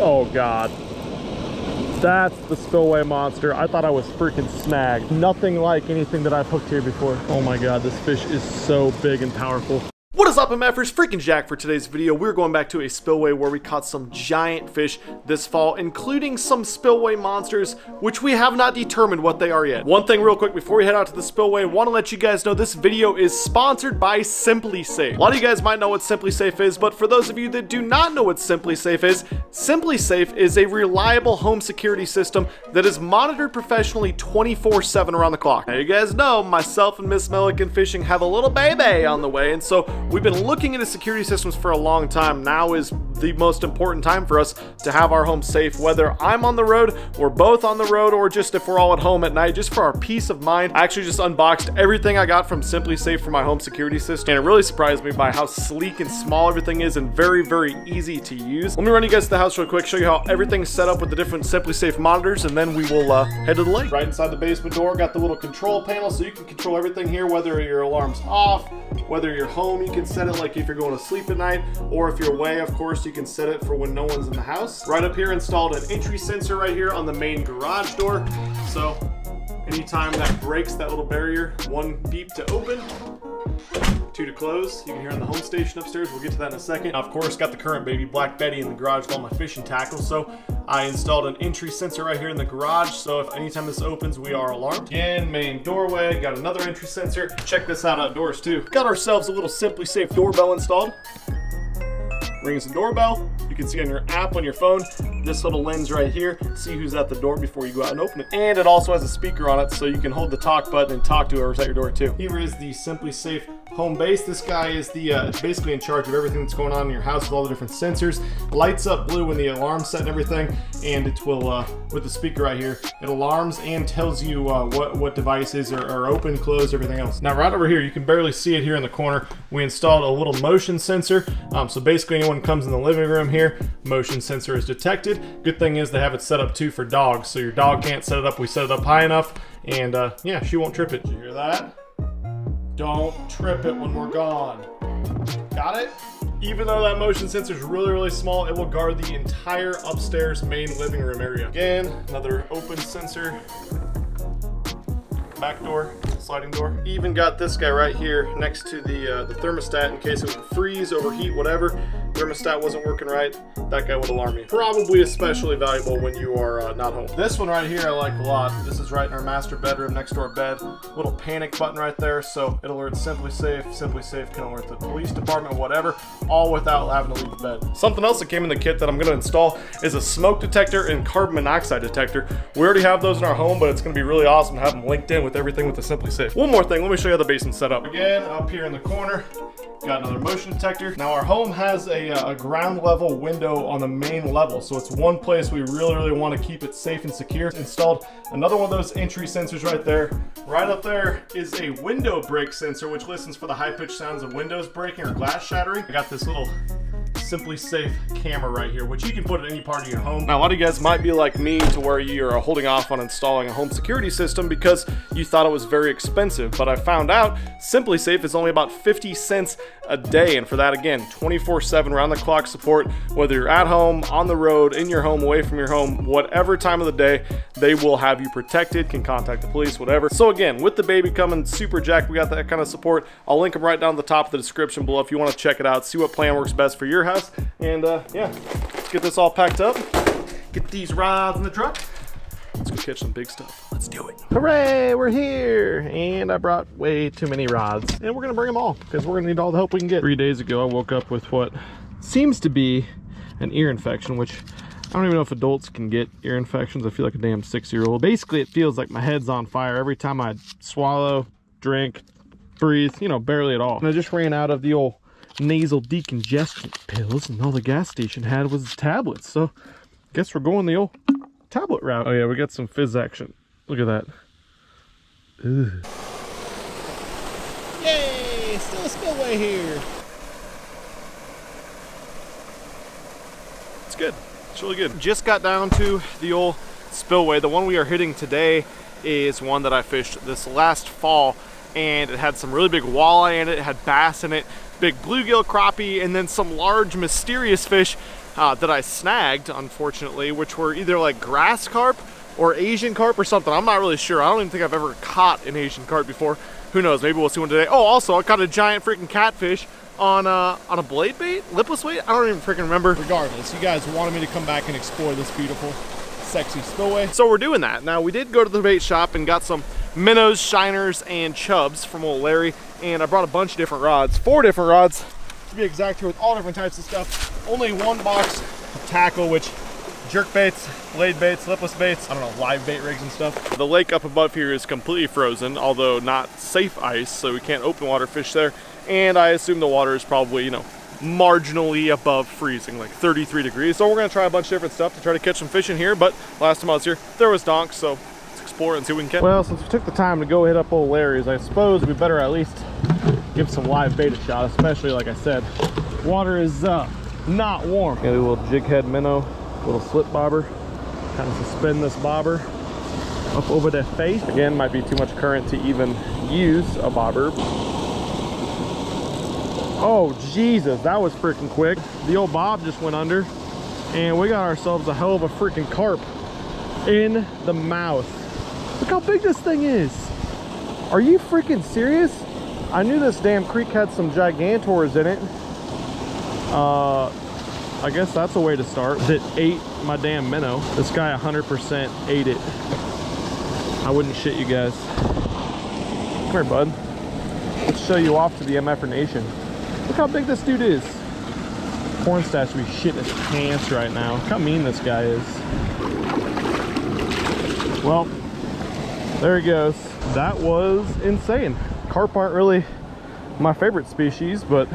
Oh God. That's the Spillway monster. I thought I was freaking snagged. Nothing like anything that I've hooked here before. Oh my God, this fish is so big and powerful. What is up, MFers? Freaking Jack for today's video. We're going back to a spillway where we caught some giant fish this fall, including some spillway monsters, which we have not determined what they are yet. One thing real quick before we head out to the spillway, want to let you guys know this video is sponsored by Simply Safe. A lot of you guys might know what Simply Safe is, but for those of you that do not know what Simply Safe is a reliable home security system that is monitored professionally 24/7 around the clock. Now you guys know myself and Miss Milliken Fishing have a little baby on the way, and so we've been looking into security systems for a long time. Now is the most important time for us to have our home safe, whether I'm on the road, we're both on the road, or just if we're all at home at night, just for our peace of mind. I actually just unboxed everything I got from Simply Safe for my home security system, and it really surprised me by how sleek and small everything is and very, very easy to use. Let me run you guys to the house real quick, show you how everything's set up with the different Simply Safe monitors, and then we will head to the lake. Right inside the basement door, got the little control panel, so you can control everything here, whether your alarm's off, whether you're home, you can set it like if you're going to sleep at night, or if you're away, of course, you can set it for when no one's in the house. Right up here, installed an entry sensor right here on the main garage door. So anytime that breaks that little barrier, 1 beep to open, 2 to close. You can hear on the home station upstairs. We'll get to that in a second. Of course, got the current baby Black Betty in the garage with all my fishing tackle. So I installed an entry sensor right here in the garage. So if anytime this opens, we are alarmed. Again, main doorway, got another entry sensor. Check this out outdoors too. Got ourselves a little Simply Safe doorbell installed. Rings the doorbell. You can see on your app on your phone, this little lens right here, see who's at the door before you go out and open it. And it also has a speaker on it, so you can hold the talk button and talk to whoever's at your door too. Here is the Simply Safe home base. This guy is basically in charge of everything that's going on in your house with all the different sensors. Lights up blue when the alarm's set and everything, and it will, with the speaker right here, it alarms and tells you what devices are open, closed, everything else. Now right over here, you can barely see it here in the corner, we installed a little motion sensor. So basically anyone comes in the living room here, motion sensor is detected. Good thing is they have it set up too for dogs, so your dog can't set it up. We set it up high enough, and yeah, she won't trip it. Did you hear that? Don't trip it when we're gone. Got it? Even though that motion sensor is really, really small, it will guard the entire upstairs main living room area. Again, another open sensor. Back door, sliding door. Even got this guy right here next to the thermostat in case it would freeze, overheat, whatever. Thermostat wasn't working right, that guy would alarm you. Probably especially valuable when you are not home. This one right here I like a lot. This is right in our master bedroom next to our bed. Little panic button right there, so it alerts Simply Safe. Simply Safe can alert the police department, whatever, all without having to leave the bed. Something else that came in the kit that I'm gonna install is a smoke detector and carbon monoxide detector. We already have those in our home, but it's gonna be really awesome to have them linked in with everything with the Simply Safe. One more thing, let me show you how the basement's set up. Again, up here in the corner, got another motion detector. Now our home has a ground level window on the main level, so it's one place we really, really want to keep it safe and secure. Installed another one of those entry sensors right there. Right up there is a window break sensor, which listens for the high-pitched sounds of windows breaking or glass shattering. I got this little Simply Safe camera right here, which you can put at any part of your home. Now, a lot of you guys might be like me to where you're holding off on installing a home security system because you thought it was very expensive, but I found out Simply Safe is only about 50 cents a day, and for that, again, 24/7 round-the-clock support, whether you're at home, on the road, in your home, away from your home, whatever time of the day, they will have you protected, can contact the police, whatever. So again, with the baby coming super jacked, we got that kind of support. I'll link them right down at the top of the description below if you want to check it out, see what plan works best for your house. And yeah, let's get this all packed up, get these rods in the truck. Let's go catch some big stuff. Let's do it. Hooray, we're here. And I brought way too many rods. And we're gonna bring them all because we're gonna need all the help we can get. 3 days ago, I woke up with what seems to be an ear infection, which I don't even know if adults can get ear infections. I feel like a damn 6-year-old. Basically, it feels like my head's on fire every time I swallow, drink, breathe, you know, barely at all. And I just ran out of the old nasal decongestion pills, and all the gas station had was tablets, so guess we're going the old tablet route. Oh yeah, we got some fizz action. Look at that. Ugh. Yay, still a spillway here. It's good, it's really good. Just got down to the old spillway. The one we are hitting today is one that I fished this last fall, and it had some really big walleye in it, it had bass in it. big bluegill, crappie, and then some large mysterious fish that I snagged, unfortunately, which were either like grass carp or Asian carp or something. I'm not really sure. I don't even think I've ever caught an Asian carp before. Who knows? Maybe we'll see one today. Oh, also, I caught a giant freaking catfish on a blade bait, lipless weight. I don't even freaking remember. Regardless, you guys wanted me to come back and explore this beautiful, sexy spillway, so we're doing that. Now, we did go to the bait shop and got some minnows, shiners, and chubs from old Larry, and I brought a bunch of different rods, 4 different rods to be exact, here with all different types of stuff. Only 1 box of tackle, which jerk baits, blade baits, lipless baits, I don't know, live bait rigs and stuff. The lake up above here is completely frozen, although not safe ice, so we can't open water fish there. And I assume the water is probably, you know, marginally above freezing, like 33 degrees. So we're gonna try a bunch of different stuff to try to catch some fish in here. But last time I was here, there was donks, so let's explore and see what we can catch. Well, since we took the time to go hit up old Larry's, I suppose we better at least give some live bait a shot, especially, like I said, water is not warm. Got a little jig head minnow, little slip bobber. Kind of suspend this bobber up over their face. Again, might be too much current to even use a bobber. Oh, Jesus, that was freaking quick. The old bob just went under, and we got ourselves a hell of a freaking carp in the mouth. Look how big this thing is. Are you freaking serious? I knew this damn creek had some gigantors in it. I guess that's a way to start. That ate my damn minnow. This guy 100% ate it. I wouldn't shit you guys. Come here, bud. Let's show you off to the MFR Nation. Look how big this dude is. Porn stash should be shitting his pants right now. Look how mean this guy is. Well, there he goes. That was insane. Carp aren't really my favorite species, but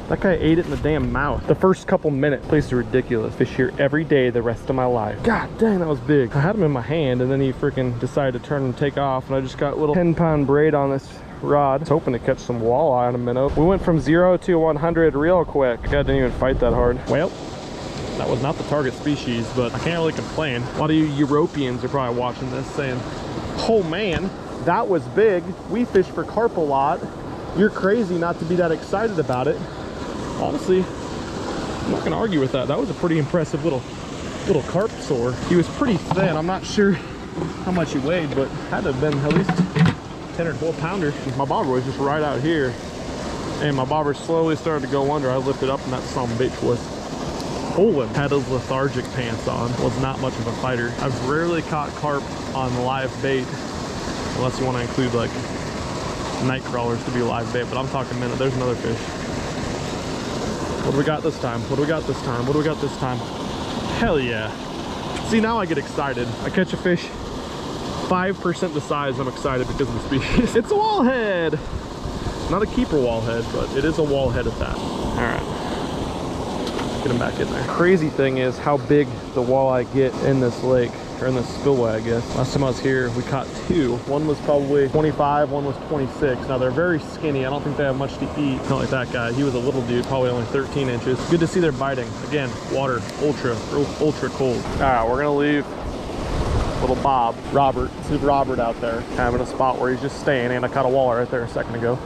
that guy ate it in the damn mouth. The first couple minutes, place is ridiculous. Fish here every day the rest of my life. God dang, that was big. I had him in my hand, and then he freaking decided to turn and take off, and I just got a little 10-pound braid on this rod. I was hoping to catch some walleye on a minnow. We went from 0 to 100 real quick. God didn't even fight that hard. Well, that was not the target species, but I can't really complain. A lot of you Europeans are probably watching this saying, oh man, that was big. We fish for carp a lot. You're crazy not to be that excited about it. Honestly, I'm not gonna argue with that. That was a pretty impressive little carp sore. He was pretty thin. I'm not sure how much he weighed, but had to have been at least 10 or 12 pounder. My bobber was just right out here, and my bobber slowly started to go under. I lifted up, and that son of a bitch was pulling. Had his lethargic pants on. Was not much of a fighter. I've rarely caught carp on live bait, unless you want to include like night crawlers to be live bait, but I'm talking minnow. There's another fish. What do we got this time? What do we got this time? What do we got this time? Hell yeah. See, now I get excited. I catch a fish 5% the size, I'm excited because of the species. It's a wallhead. Not a keeper wallhead, but it is a wallhead at that. All right. Get him back in there. Crazy thing is how big the walleye get in this lake, or in this spillway, I guess. Last time I was here, we caught 2. One was probably 25, one was 26. Now they're very skinny. I don't think they have much to eat. Not like that guy. He was a little dude, probably only 13 inches. Good to see they're biting. Again, water, ultra cold. All right, we're gonna leave little Bob, Robert. Let's leave Robert out there, having a spot where he's just staying, and I caught a walleye right there a second ago.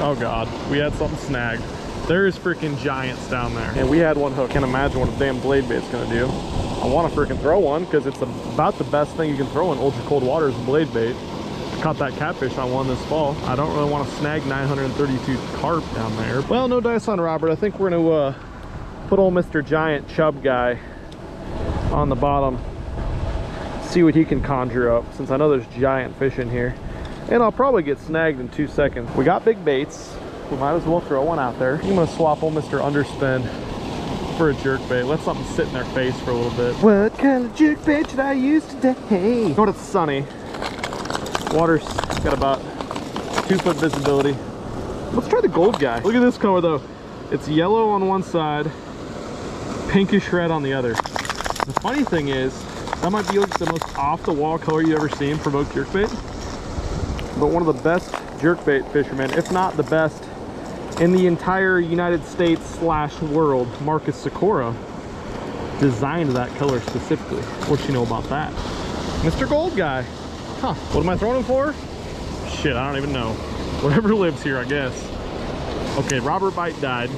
Oh God, we had something snagged. There's freaking giants down there. And we had one hook. Can't imagine what a damn blade bait's gonna do. I wanna freaking throw one because it's about the best thing you can throw in ultra cold water is a blade bait. I caught that catfish on one this fall. I don't really wanna snag 932 carp down there. Well, no dice on Robert. I think we're gonna put old Mr. Giant Chub guy on the bottom. See what he can conjure up, since I know there's giant fish in here. And I'll probably get snagged in 2 seconds. We got big baits. We might as well throw one out there. I'm gonna swap old Mr. Underspin for a jerk bait. Let something sit in their face for a little bit. What kind of jerk bait should I use today? But it's sunny. Water's got about 2-foot visibility. Let's try the gold guy. Look at this color though. It's yellow on one side, pinkish red on the other. The funny thing is, that might be like the most off-the-wall color you've ever seen for both jerk bait. But one of the best jerkbait fishermen, if not the best in the entire United States / world, Marcus Sikora, designed that color specifically. What you know about that? Mr. Gold Guy. Huh, what am I throwing him for? Shit, I don't even know. Whatever lives here, I guess. Okay, Robert Bite died.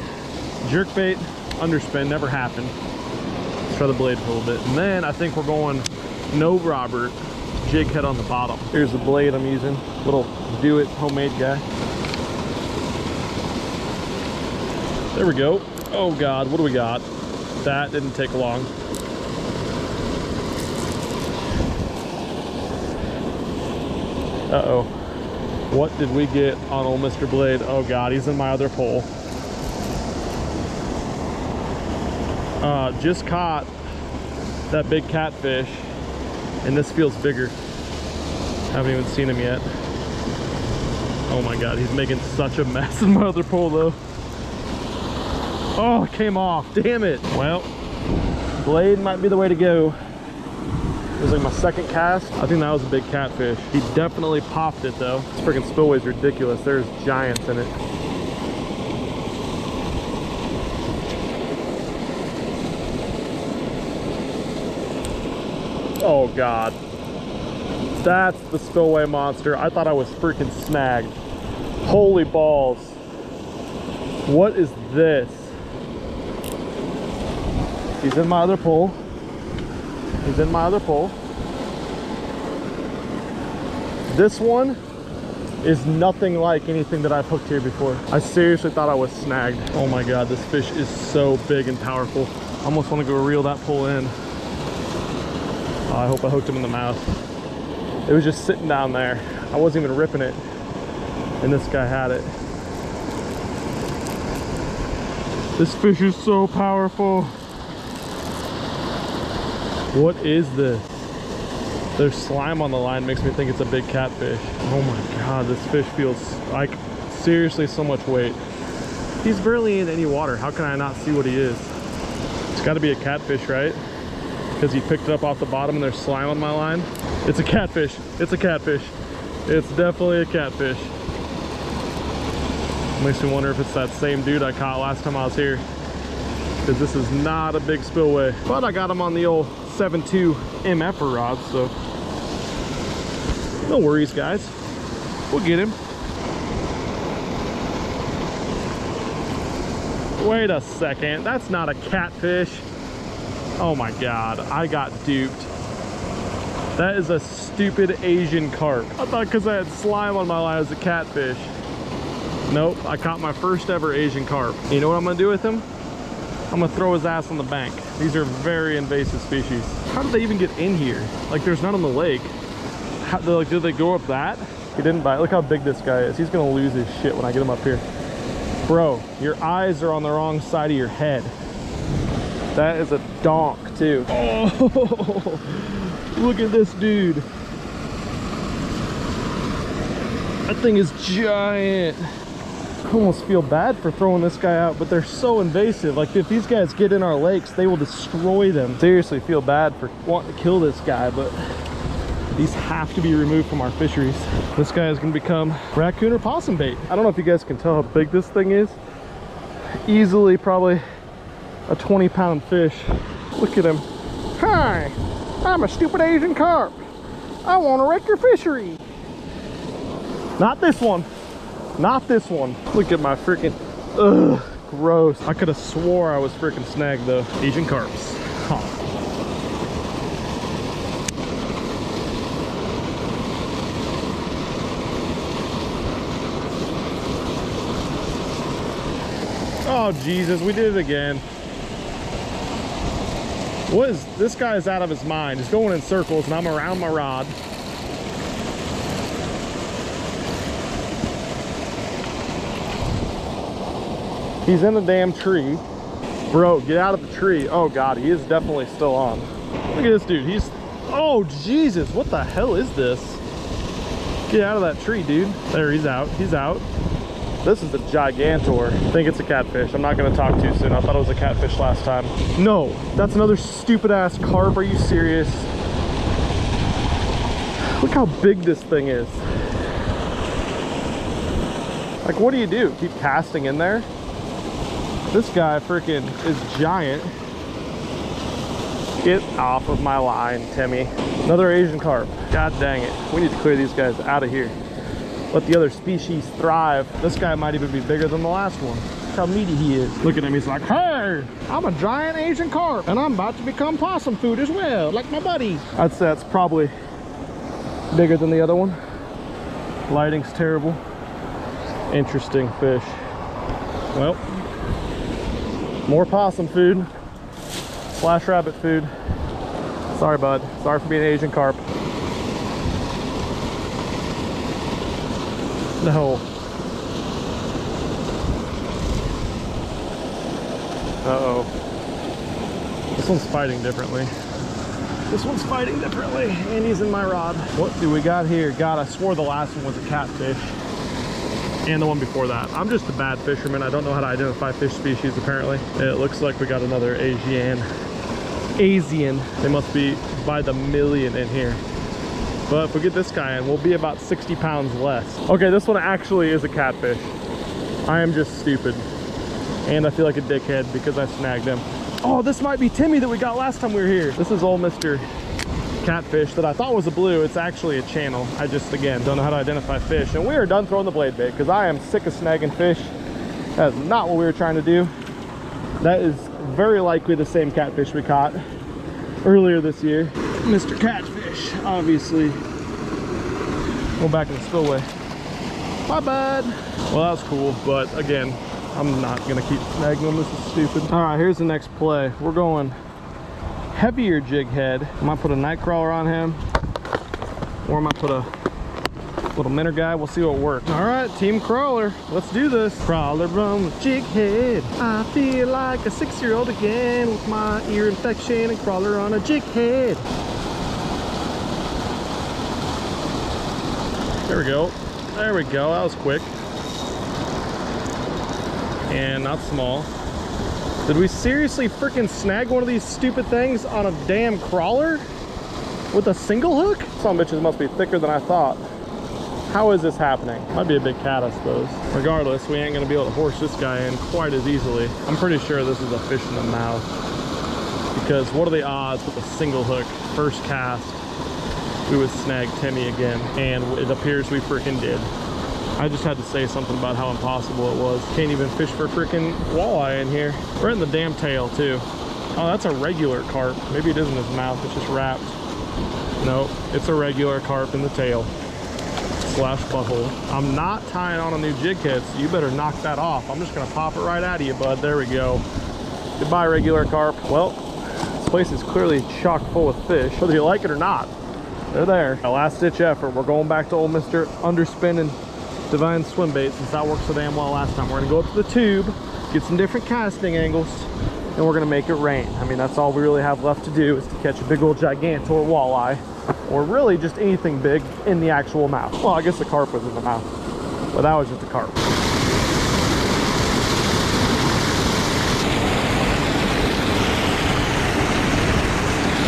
Jerkbait, underspin, never happened. Let's try the blade for a little bit. And then I think we're going no Robert, jig head on the bottom. Here's the blade I'm using. Little do-it homemade guy. There we go. Oh God, what do we got? That didn't take long. Uh-oh. What did we get on old Mr. Blade? Oh God, he's in my other pole. Just caught that big catfish, and this feels bigger. Haven't even seen him yet. Oh my God, he's making such a mess in my other pole though. Oh, it came off, damn it. Well, blade might be the way to go. It was like my second cast. I think that was a big catfish. He definitely popped it though. This freaking spillway is ridiculous. There's giants in it. Oh God. That's the spillway monster. I thought I was freaking snagged. Holy balls. What is this? He's in my other pole. He's in my other pole. This one is nothing like anything that I've hooked here before. I seriously thought I was snagged. Oh my God, this fish is so big and powerful. I almost want to go reel that pole in. Oh, I hope I hooked him in the mouth. It was just sitting down there. I wasn't even ripping it, and this guy had it. This fish is so powerful. What is this? There's slime on the line, makes me think it's a big catfish. Oh my God, this fish feels like seriously so much weight. He's barely in any water. How can I not see what he is? It's gotta be a catfish, right? Because he picked it up off the bottom and there's slime on my line. It's a catfish, it's a catfish. It's definitely a catfish. Makes me wonder if it's that same dude I caught last time I was here. Because this is not a big spillway. But I got him on the old 7.2 MFer rod, so no worries, guys. We'll get him. Wait a second, that's not a catfish. Oh my God, I got duped. That is a stupid Asian carp. I thought because I had slime on my line it was a catfish. Nope, I caught my first ever Asian carp. You know what I'm gonna do with him? I'm gonna throw his ass on the bank. These are very invasive species. How did they even get in here? Like, there's none on the lake. How, like, did they go up that? He didn't bite. Look how big this guy is. He's gonna lose his shit when I get him up here. Bro, your eyes are on the wrong side of your head. That is a donk too. Oh, look at this dude. That thing is giant. I almost feel bad for throwing this guy out, but they're so invasive. Like, if these guys get in our lakes, they will destroy them. Seriously feel bad for wanting to kill this guy, but these have to be removed from our fisheries. This guy is gonna become raccoon or possum bait. I don't know if you guys can tell how big this thing is. Easily probably a 20-pound fish. Look at him. Hi, I'm a stupid Asian carp. I want to wreck your fishery. Not this one. Not this one. Look at my freaking, ugh, gross. I could have swore I was freaking snagged though. Asian carps. Huh. Oh Jesus, we did it again. What is, this guy is out of his mind. He's going in circles and I'm around my rod. He's in the damn tree. Bro, get out of the tree. Oh God, he is definitely still on. Look at this dude, he's, oh Jesus, what the hell is this? Get out of that tree, dude. There, he's out, he's out. This is a gigantor. I think it's a catfish. I'm not gonna talk too soon. I thought it was a catfish last time. No, that's another stupid ass carp. Are you serious? Look how big this thing is. Like, what do you do? Keep casting in there? This guy freaking is giant. Get off of my line, Timmy. Another Asian carp. God dang it. We need to clear these guys out of here. Let the other species thrive. This guy might even be bigger than the last one. Look how meaty he is. Look at him, he's like, hey, I'm a giant Asian carp and I'm about to become possum food as well, like my buddy. I'd say that's probably bigger than the other one. Lighting's terrible. Interesting fish. Well, more possum food / rabbit food. Sorry, bud. Sorry for being an Asian carp. No. Uh-oh. This one's fighting differently. This one's fighting differently, and he's in my rod. What do we got here? God, I swore the last one was a catfish. And the one before that. I'm just a bad fisherman. I don't know how to identify fish species, apparently. It looks like we got another Asian. They must be by the million in here. But if we get this guy in, we'll be about 60 pounds less. Okay, this one actually is a catfish. I am just stupid. And I feel like a dickhead because I snagged him. Oh, this might be Timmy that we got last time we were here. This is old Mr. Catfish that I thought was a blue. It's actually a channel. I just, again, don't know how to identify fish. And we are done throwing the blade bait because I am sick of snagging fish. That is not what we were trying to do. That is very likely the same catfish we caught earlier this year. Mr. Catfish, obviously. Go back in the spillway. Bye, bud. Well, that was cool, but again, I'm not gonna keep snagging them. This is stupid. All right, here's the next play. We're going heavier jig head. I might put a night crawler on him, or I might put a little minnow guy. We'll see what works. All right, team crawler, let's do this. Crawler run with jig head. I feel like a 6-year-old again with my ear infection and crawler on a jig head. There we go. There we go. That was quick. And not small. Did we seriously freaking snag one of these stupid things on a damn crawler with a single hook? Some bitches must be thicker than I thought. How is this happening? Might be a big cat, I suppose. Regardless, we ain't gonna be able to horse this guy in quite as easily. I'm pretty sure this is a fish in the mouth. Because what are the odds with a single hook, first cast, we would snag Timmy again? And it appears we freaking did. I just had to say something about how impossible it was. Can't even fish for freaking walleye in here. We're in the damn tail too. Oh, that's a regular carp. Maybe it is in his mouth, it's just wrapped. No, it's a regular carp in the tail. / butthole. I'm not tying on a new jig head, so you better knock that off. I'm just gonna pop it right out of you, bud. There we go. Goodbye, regular carp. Well, this place is clearly chock full of fish, whether you like it or not. They're there. A last ditch effort. We're going back to old Mr. Underspin and Divine Swim Bait, since that worked so damn well last time. We're gonna go up to the tube, get some different casting angles, and we're gonna make it rain. I mean, that's all we really have left to do, is to catch a big old gigantor walleye, or really just anything big in the actual mouth. Well, I guess the carp was in the mouth, but that was just a carp.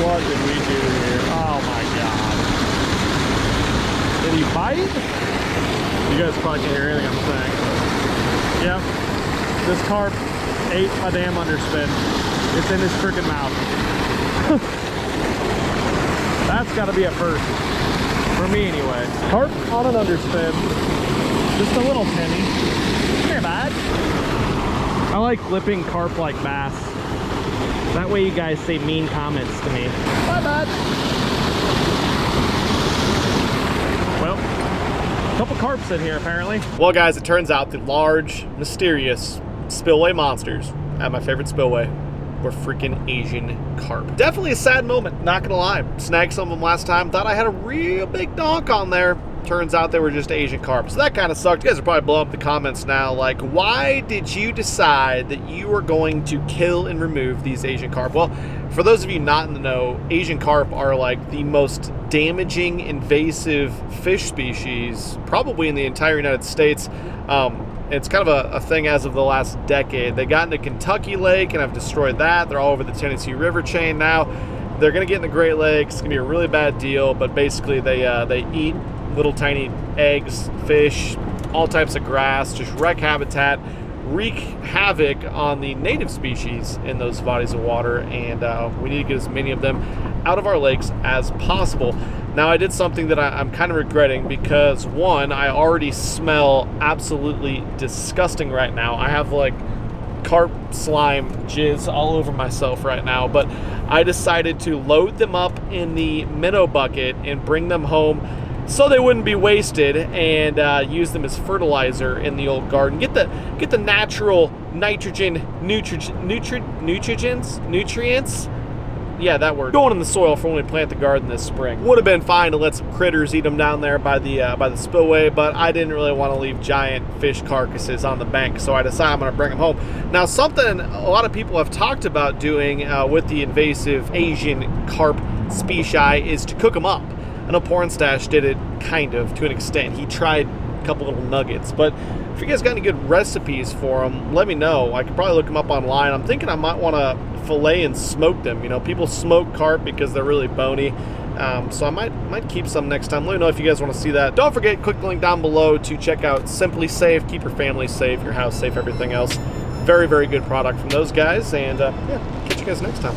What did we do here? Oh my God. Did he bite? You guys probably can't hear anything I'm saying. Yep, this carp ate a damn underspin. It's in his freaking mouth. That's got to be a first. For me, anyway. Carp on an underspin. Just a little penny. Come here, bud. I like flipping carp like bass. That way you guys say mean comments to me. Bye, bud. Well, a couple carps in here, apparently. Well, guys, it turns out the large, mysterious spillway monsters at my favorite spillway were freaking Asian carp. Definitely a sad moment, not gonna lie. Snagged some of them last time, thought I had a real big donk on there. Turns out they were just Asian carp. So that kind of sucked. You guys are probably blowing up the comments now, like, why did you decide that you were going to kill and remove these Asian carp? Well, for those of you not in the know, Asian carp are like the most damaging, invasive fish species, probably in the entire United States. It's kind of a thing as of the last decade. They got into Kentucky Lake and have destroyed that. They're all over the Tennessee River chain now. They're gonna get in the Great Lakes. It's gonna be a really bad deal, but basically they eat little tiny eggs, fish, all types of grass, just wreck habitat. wreak havoc on the native species in those bodies of water, and we need to get as many of them out of our lakes as possible. Now, I did something that I'm kind of regretting because, one, I already smell absolutely disgusting right now. I have like carp slime jizz all over myself right now, but I decided to load them up in the minnow bucket and bring them home so they wouldn't be wasted, and use them as fertilizer in the old garden. Get the natural nitrogen nutrients. Yeah, that word. Going in the soil for when we plant the garden this spring. Would have been fine to let some critters eat them down there by the spillway, but I didn't really want to leave giant fish carcasses on the bank, so I decided I'm going to bring them home. Now, something a lot of people have talked about doing with the invasive Asian carp species is to cook them up. I know Porn Stash did it kind of to an extent. He tried a couple little nuggets, but if you guys got any good recipes for them, let me know. I could probably look them up online. I'm thinking I might want to fillet and smoke them. You know, people smoke carp because they're really bony, so I might keep some next time. Let me know if you guys want to see that. Don't forget, click the link down below to check out Simply Safe. Keep your family safe, your house safe, everything else. Very, very good product from those guys, and yeah, catch you guys next time.